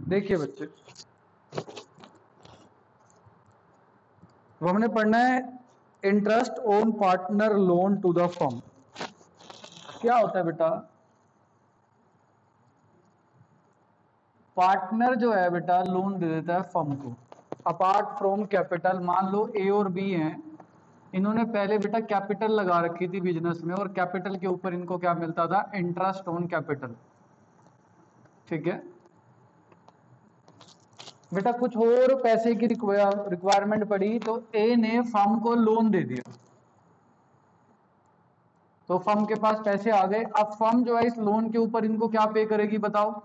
देखिए बच्चे, वो हमने पढ़ना है interest on partner loan to the firm. क्या होता है बेटा? पार्टनर जो है बेटा लोन दे देता है फर्म को अपार्ट फ्रॉम कैपिटल। मान लो ए और बी हैं, इन्होंने पहले बेटा कैपिटल लगा रखी थी बिजनेस में, और कैपिटल के ऊपर इनको क्या मिलता था? Interest on capital. ठीक है बेटा, कुछ और पैसे की रिक्वायरमेंट पड़ी तो ए ने फर्म को लोन दे दिया, तो फर्म के पास पैसे आ गए। अब फर्म जो है इस लोन के ऊपर इनको क्या पे करेगी बताओ?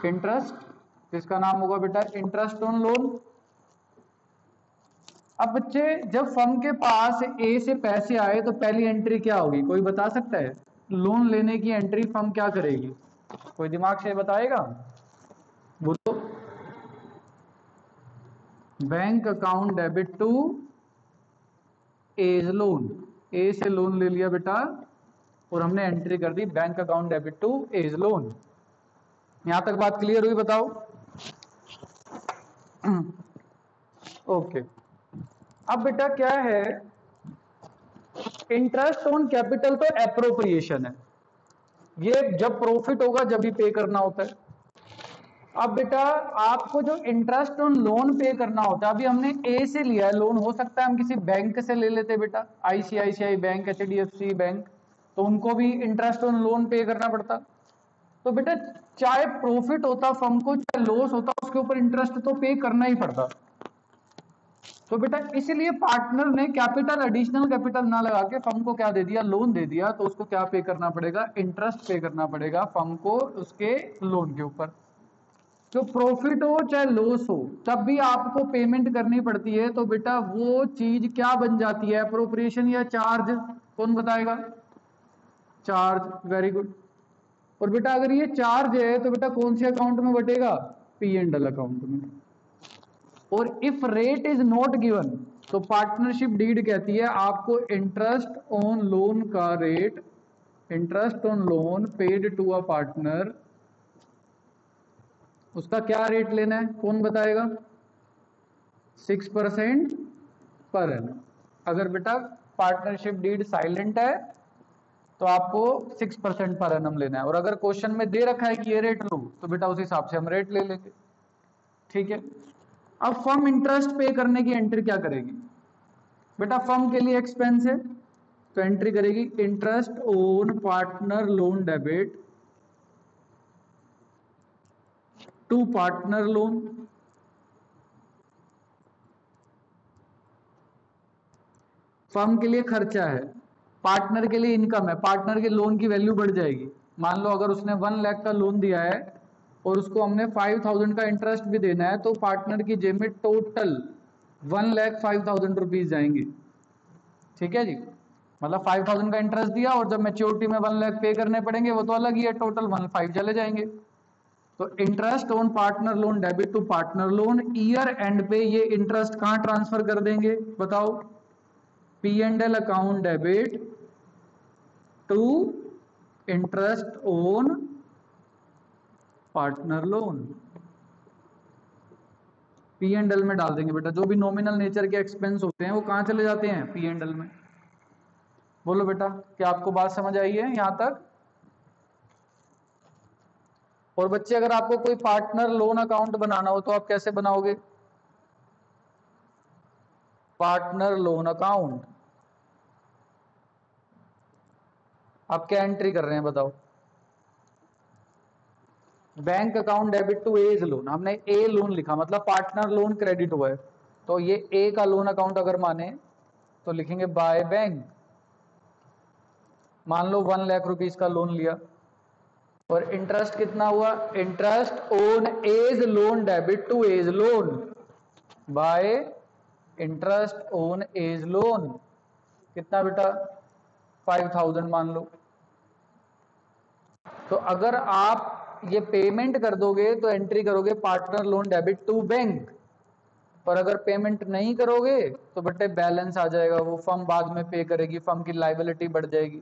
इंटरेस्ट। इसका नाम होगा बेटा इंटरेस्ट ऑन लोन। अब बच्चे, जब फर्म के पास ए से पैसे आए तो पहली एंट्री क्या होगी? कोई बता सकता है? लोन लेने की एंट्री फर्म क्या करेगी? कोई दिमाग से बताएगा? बोलो। Bank account debit to as loan. A से लोन ले लिया बेटा और हमने एंट्री कर दी bank account debit to as loan. यहां तक बात क्लियर हुई? बताओ। ओके। अब बेटा क्या है, इंटरेस्ट ऑन कैपिटल तो एप्रोप्रिएशन है, ये जब प्रॉफिट होगा जब ही पे करना होता है। अब बेटा आपको जो इंटरेस्ट ऑन लोन पे करना होता है, अभी हमने ए से लिया है लोन, हो सकता है हम किसी बैंक से ले लेते बेटा, आईसीआईसीआई बैंक, एचडीएफसी बैंक, तो उनको भी इंटरेस्ट ऑन लोन पे करना पड़ता। तो बेटा चाहे प्रॉफिट होता फर्म को चाहे लॉस होता, उसके ऊपर इंटरेस्ट तो पे करना ही पड़ता। तो बेटा इसलिए पार्टनर ने कैपिटल, एडिशनल कैपिटल ना लगा के फर्म को क्या दे दिया? लोन दे दिया, तो उसको क्या पे करना पड़ेगा? इंटरेस्ट पे करना पड़ेगा फर्म को उसके लोन के ऊपर। जो प्रॉफिट हो चाहे लॉस हो तब भी आपको पेमेंट करनी पड़ती है। तो बेटा वो चीज क्या बन जाती है? अप्रोप्रिएशन या चार्ज? कौन बताएगा? चार्ज। Very good. और बेटा अगर ये चार्ज है तो बेटा कौन से अकाउंट में बटेगा? पी एंड एल अकाउंट में। और if rate is not given तो पार्टनरशिप डीड कहती है आपको इंटरेस्ट ऑन लोन का rate, interest on loan paid to a partner, उसका क्या रेट लेना है? कौन बताएगा? 6% पर एनम। अगर बेटा पार्टनरशिप डीड साइलेंट है तो आपको 6% पर एनम लेना है, और अगर क्वेश्चन में दे रखा है कि ये रेट लो तो बेटा उस हिसाब से हम रेट ले लेंगे। ठीक है। अब फर्म इंटरेस्ट पे करने की एंट्री क्या करेगी? बेटा फर्म के लिए एक्सपेंस है तो एंट्री करेगी interest on partner loan debit to partner loan. Firm के लिए खर्चा है, पार्टनर के लिए इनकम है, पार्टनर के लोन की वैल्यू बढ़ जाएगी। मान लो अगर उसने 1 लाख का लोन दिया है और उसको हमने 5,000 का इंटरेस्ट भी देना है, तो पार्टनर की जेब में टोटल 1,05,000 रुपीज जाएंगे। ठीक है जी, मतलब 5,000 का इंटरेस्ट दिया और जब मैच्योरिटी में 1 लाख पे करने पड़ेंगे वो तो अलग ही है, टोटल 1,500 चले जाएंगे। तो interest on partner loan debit to partner loan, year end पे ये इंटरेस्ट कहां ट्रांसफर कर देंगे बताओ? P and L account debit to interest on partner loan. P and L में डाल देंगे बेटा, जो भी नॉमिनल नेचर के एक्सपेंस होते हैं वो कहां चले जाते हैं? पी एंड एल में। बोलो बेटा, क्या आपको बात समझ आई है यहां तक? और बच्चे अगर आपको कोई पार्टनर लोन अकाउंट बनाना हो तो आप कैसे बनाओगे? पार्टनर लोन अकाउंट आप क्या एंट्री कर रहे हैं बताओ? Bank account debit to as loan, हमने ए लोन लिखा मतलब पार्टनर लोन क्रेडिट हुआ है, तो ये ए का लोन अकाउंट अगर माने तो लिखेंगे बाय बैंक। मान लो 1 लाख रुपीज का लोन लिया और इंटरेस्ट कितना हुआ? Interest on A's loan debit to as loan by interest on A's loan. कितना बेटा? 5,000 मान लो। तो अगर आप ये पेमेंट कर दोगे तो एंट्री करोगे partner loan debit to bank, और अगर पेमेंट नहीं करोगे तो बेटे बैलेंस आ जाएगा, वो फर्म बाद में पे करेगी, फर्म की लाइबिलिटी बढ़ जाएगी।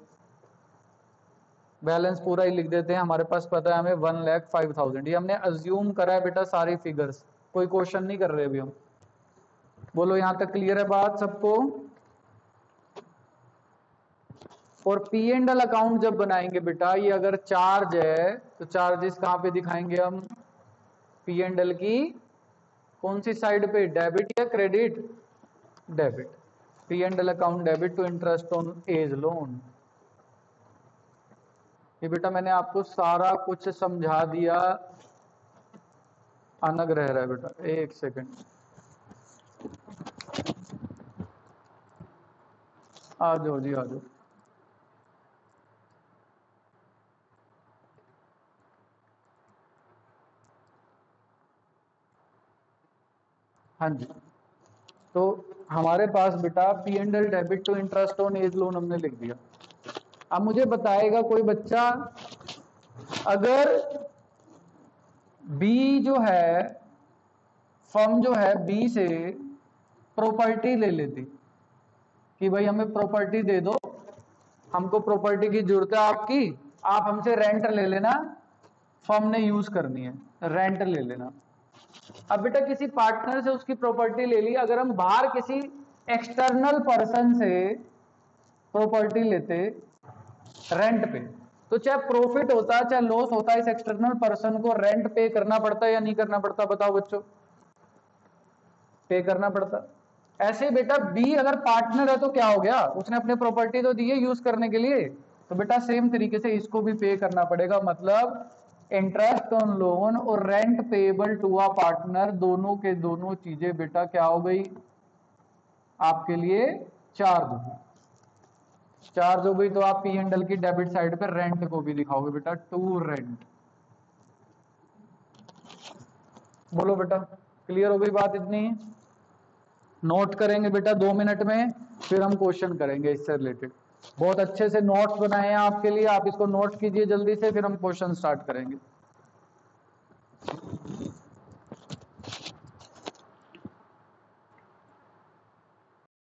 बैलेंस पूरा ही लिख देते हैं, हमारे पास पता है हमें 1,05,000। ये हमने अज्यूम करा है बेटा सारी फिगर्स, कोई क्वेश्चन नहीं कर रहे अभी हम। बोलो यहां तक क्लियर है बात सबको? और पी एंड एल अकाउंट जब बनाएंगे बेटा, ये अगर चार्ज है तो चार्जेस कहां पे दिखाएंगे हम? पी एंड एल की कौन सी साइड पे, डेबिट या credit? Debit. P and L account debit to interest on A's loan. ये बेटा मैंने आपको सारा कुछ समझा दिया। अनग रह रहा है बेटा, एक सेकंड, आ जाओ जी आ जाओ। हाँ जी, तो हमारे पास बेटा P and L debit to interest on A's loan हमने लिख दिया। अब मुझे बताएगा कोई बच्चा, अगर बी जो है, फर्म जो है बी से प्रॉपर्टी ले लेती कि भाई हमें प्रॉपर्टी दे दो, हमको प्रॉपर्टी की जरूरत है आपकी, आप हमसे रेंट ले लेना, फर्म ने यूज करनी है, रेंट ले लेना। अब बेटा किसी पार्टनर से उसकी प्रॉपर्टी ले ली, अगर हम बाहर किसी एक्सटर्नल पर्सन से प्रॉपर्टी लेते रेंट पे, तो चाहे प्रॉफिट होता है चाहे लॉस होता है, इस एक्सटर्नल पर्सन को रेंट पे करना पड़ता है या नहीं करना पड़ता? बताओ बच्चों, पे करना पड़ता। ऐसे बेटा बी अगर पार्टनर है तो क्या हो गया, उसने अपने प्रॉपर्टी तो दी है यूज करने के लिए, तो बेटा सेम तरीके से इसको भी पे करना पड़ेगा। मतलब इंटरेस्ट ऑन लोन और rent payable to a partner, दोनों के दोनों चीजें बेटा क्या हो गई आपके लिए? चार्ज हो गई। तो आप पी एंड एल की डेबिट साइड पे रेंट को भी लिखाओगे बेटा, टू रेंट। बोलो बेटा, क्लियर हो गई बात इतनी? नोट करेंगे बेटा 2 मिनट में, फिर हम क्वेश्चन करेंगे इससे रिलेटेड। बहुत अच्छे से नोट्स बनाए हैं आपके लिए, आप इसको नोट कीजिए जल्दी से, फिर हम क्वेश्चन स्टार्ट करेंगे।